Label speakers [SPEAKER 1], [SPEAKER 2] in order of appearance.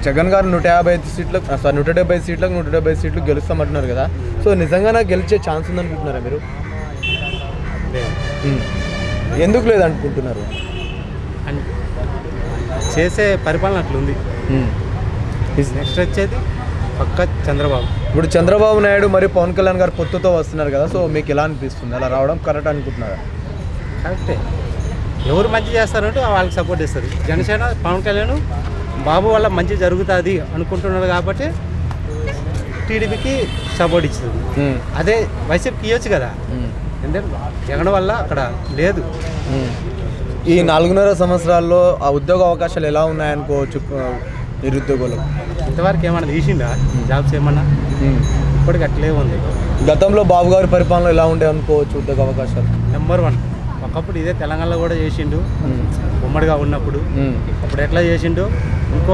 [SPEAKER 1] జగన్ గారు 150 సీట్లకు 170 సీట్లకు 170 సీట్లు గెలుస్తామంటున్నారు కదా. సో నిజంగానే గెలిచే ఛాన్స్ ఉందనుకుంటున్నారా మీరు? ఎందుకు లేదనుకుంటున్నారు?
[SPEAKER 2] చేసే పరిపాలన అట్లుంది. నెక్స్ట్ వచ్చేది పక్క చంద్రబాబు.
[SPEAKER 1] ఇప్పుడు చంద్రబాబు నాయుడు మరియు పవన్ కళ్యాణ్ గారు పొత్తుతో వస్తున్నారు కదా. సో మీకు ఎలా అనిపిస్తుంది? అలా రావడం కరెక్ట్ అనుకుంటున్నారా?
[SPEAKER 2] కరెక్టే. ఎవరు మంచి చేస్తారంటే వాళ్ళకి సపోర్ట్ ఇస్తుంది. జనసేన పవన్ కళ్యాణ్ బాబు వల్ల మంచి జరుగుతుంది అనుకుంటున్నారు కాబట్టి టీడీపీకి సపోర్ట్ ఇచ్చింది. అదే వైసీపీకి ఇవ్వచ్చు కదా. ఎందుకంటే జగన్ వల్ల అక్కడ లేదు.
[SPEAKER 1] ఈ 4.5 సంవత్సరాల్లో ఆ ఉద్యోగ అవకాశాలు ఎలా ఉన్నాయనుకోవచ్చు నిరుద్యోగులు?
[SPEAKER 2] ఇంతవరకు ఏమన్నా తీసిందా జాబ్స్ ఏమన్నా? ఇప్పటికి అట్లే ఉంది.
[SPEAKER 1] గతంలో బాబు గారి పరిపాలన ఎలా ఉండే అనుకోవచ్చు ఉద్యోగ అవకాశాలు?
[SPEAKER 2] నెంబర్ 1. ఒకప్పుడు ఇదే తెలంగాణలో కూడా చేసిండు ఉమ్మడిగా ఉన్నప్పుడు. అప్పుడు ఎట్లా చేసిండు ఇంకో